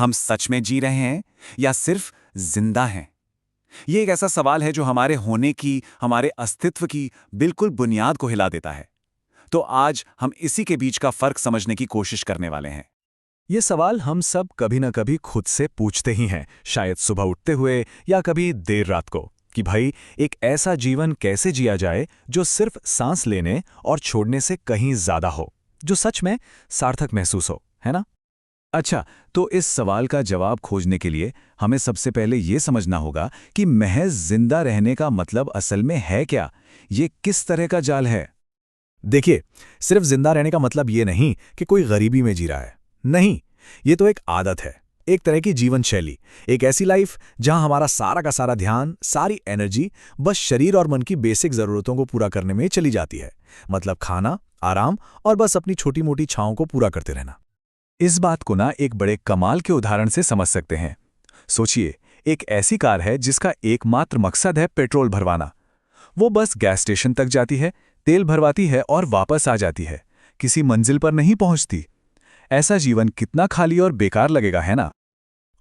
हम सच में जी रहे हैं या सिर्फ जिंदा हैं? ये एक ऐसा सवाल है जो हमारे होने की, हमारे अस्तित्व की बिल्कुल बुनियाद को हिला देता है। तो आज हम इसी के बीच का फर्क समझने की कोशिश करने वाले हैं। ये सवाल हम सब कभी न कभी खुद से पूछते ही हैं, शायद सुबह उठते हुए या कभी देर रात को, कि भाई एक ऐसा जीवन कैसे जिया जाए जो सिर्फ सांस लेने और छोड़ने से कहीं ज्यादा हो, जो सच में सार्थक महसूस हो, है ना? अच्छा, तो इस सवाल का जवाब खोजने के लिए हमें सबसे पहले ये समझना होगा कि महज जिंदा रहने का मतलब असल में है क्या? ये किस तरह का जाल है? देखिए, सिर्फ जिंदा रहने का मतलब ये नहीं कि कोई गरीबी में जी रहा है। नहीं, ये तो एक आदत है, एक तरह की जीवन शैली, एक ऐसी लाइफ जहां हमारा सारा का सारा ध्यान, सारी एनर्जी बस शरीर और मन की बेसिक जरूरतों को पूरा करने में चली जाती है। मतलब खाना, आराम और बस अपनी छोटी मोटी इच्छाओं को पूरा करते रहना। इस बात को ना एक बड़े कमाल के उदाहरण से समझ सकते हैं। सोचिए, एक ऐसी कार है जिसका एकमात्र मकसद है पेट्रोल भरवाना। वो बस गैस स्टेशन तक जाती है, तेल भरवाती है और वापस आ जाती है, किसी मंजिल पर नहीं पहुंचती। ऐसा जीवन कितना खाली और बेकार लगेगा, है ना?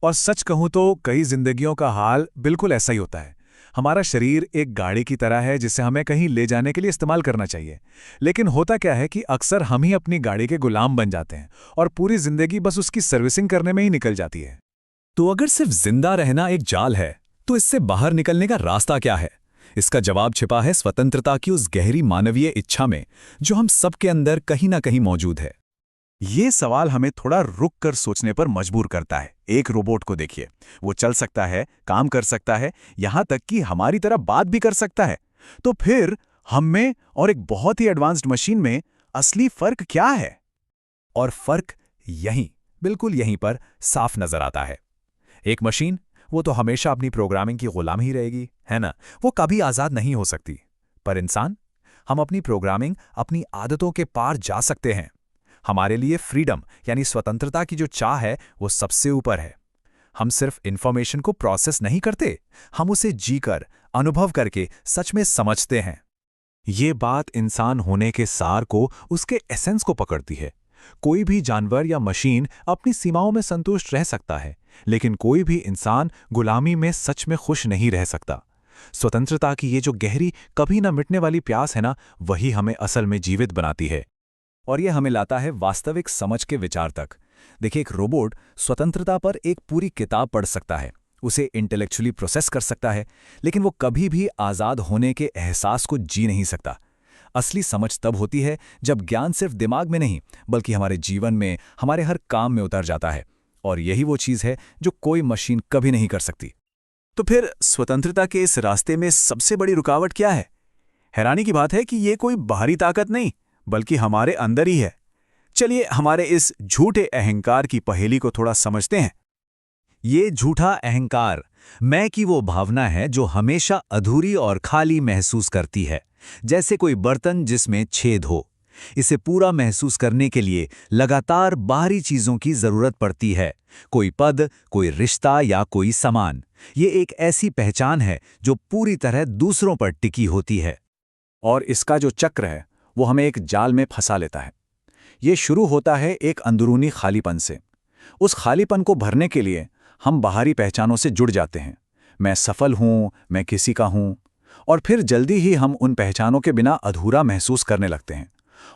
और सच कहूं तो कई जिंदगियों का हाल बिल्कुल ऐसा ही होता है। हमारा शरीर एक गाड़ी की तरह है जिसे हमें कहीं ले जाने के लिए इस्तेमाल करना चाहिए। लेकिन होता क्या है कि अक्सर हम ही अपनी गाड़ी के गुलाम बन जाते हैं और पूरी जिंदगी बस उसकी सर्विसिंग करने में ही निकल जाती है। तो अगर सिर्फ जिंदा रहना एक जाल है, तो इससे बाहर निकलने का रास्ता क्या है? इसका जवाब छिपा है स्वतंत्रता की उस गहरी मानवीय इच्छा में, जो हम सबके अंदर कहीं ना कहीं मौजूद है। ये सवाल हमें थोड़ा रुक कर सोचने पर मजबूर करता है। एक रोबोट को देखिए, वो चल सकता है, काम कर सकता है, यहां तक कि हमारी तरह बात भी कर सकता है। तो फिर हम में और एक बहुत ही एडवांस्ड मशीन में असली फर्क क्या है? और फर्क यहीं, बिल्कुल यहीं पर साफ नजर आता है। एक मशीन, वो तो हमेशा अपनी प्रोग्रामिंग की गुलाम ही रहेगी, है ना? वो कभी आजाद नहीं हो सकती। पर इंसान, हम अपनी प्रोग्रामिंग, अपनी आदतों के पार जा सकते हैं। हमारे लिए फ्रीडम यानी स्वतंत्रता की जो चाह है वो सबसे ऊपर है। हम सिर्फ इंफॉर्मेशन को प्रोसेस नहीं करते, हम उसे जीकर, अनुभव करके सच में समझते हैं। ये बात इंसान होने के सार को, उसके एसेंस को पकड़ती है। कोई भी जानवर या मशीन अपनी सीमाओं में संतुष्ट रह सकता है, लेकिन कोई भी इंसान गुलामी में सच में खुश नहीं रह सकता। स्वतंत्रता की ये जो गहरी, कभी न मिटने वाली प्यास है ना, वही हमें असल में जीवित बनाती है। और ये हमें लाता है वास्तविक समझ के विचार तक। देखिए, एक रोबोट स्वतंत्रता पर एक पूरी किताब पढ़ सकता है, उसे इंटेलेक्चुअली प्रोसेस कर सकता है, लेकिन वो कभी भी आज़ाद होने के एहसास को जी नहीं सकता। असली समझ तब होती है जब ज्ञान सिर्फ दिमाग में नहीं, बल्कि हमारे जीवन में, हमारे हर काम में उतर जाता है। और यही वो चीज़ है जो कोई मशीन कभी नहीं कर सकती। तो फिर स्वतंत्रता के इस रास्ते में सबसे बड़ी रुकावट क्या है? हैरानी की बात है कि ये कोई बाहरी ताकत नहीं, बल्कि हमारे अंदर ही है। चलिए हमारे इस झूठे अहंकार की पहेली को थोड़ा समझते हैं। ये झूठा अहंकार मैं की वो भावना है जो हमेशा अधूरी और खाली महसूस करती है, जैसे कोई बर्तन जिसमें छेद हो। इसे पूरा महसूस करने के लिए लगातार बाहरी चीजों की जरूरत पड़ती है, कोई पद, कोई रिश्ता या कोई सामान। ये एक ऐसी पहचान है जो पूरी तरह दूसरों पर टिकी होती है। और इसका जो चक्र है वो हमें एक जाल में फंसा लेता है। ये शुरू होता है एक अंदरूनी खालीपन से। उस खालीपन को भरने के लिए हम बाहरी पहचानों से जुड़ जाते हैं। मैं सफल हूं, मैं किसी का हूं। और फिर जल्दी ही हम उन पहचानों के बिना अधूरा महसूस करने लगते हैं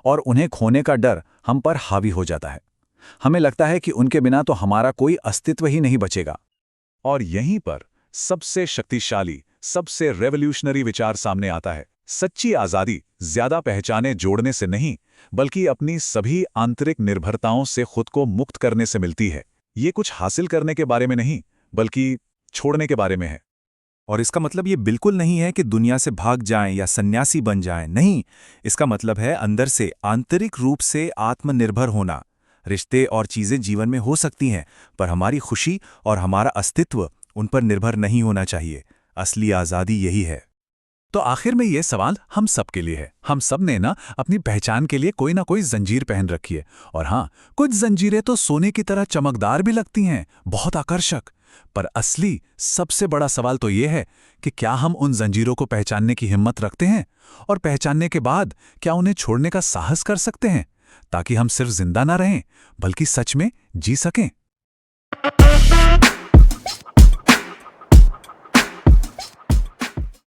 और उन्हें खोने का डर हम पर हावी हो जाता है। हमें लगता है कि उनके बिना तो हमारा कोई अस्तित्व ही नहीं बचेगा। और यहीं पर सबसे शक्तिशाली, सबसे रेवोल्यूशनरी विचार सामने आता है। सच्ची आजादी ज्यादा पहचाने जोड़ने से नहीं, बल्कि अपनी सभी आंतरिक निर्भरताओं से खुद को मुक्त करने से मिलती है। ये कुछ हासिल करने के बारे में नहीं, बल्कि छोड़ने के बारे में है। और इसका मतलब ये बिल्कुल नहीं है कि दुनिया से भाग जाएं या सन्यासी बन जाएं। नहीं, इसका मतलब है अंदर से आंतरिक रूप से आत्मनिर्भर होना। रिश्ते और चीजें जीवन में हो सकती हैं, पर हमारी खुशी और हमारा अस्तित्व उन पर निर्भर नहीं होना चाहिए। असली आज़ादी यही है। तो आखिर में ये सवाल हम सब के लिए है। हम सब ने ना अपनी पहचान के लिए कोई ना कोई जंजीर पहन रखी है। और हाँ, कुछ जंजीरें तो सोने की तरह चमकदार भी लगती हैं, बहुत आकर्षक। पर असली सबसे बड़ा सवाल तो ये है कि क्या हम उन जंजीरों को पहचानने की हिम्मत रखते हैं, और पहचानने के बाद क्या उन्हें छोड़ने का साहस कर सकते हैं, ताकि हम सिर्फ जिंदा ना रहें, बल्कि सच में जी सकें।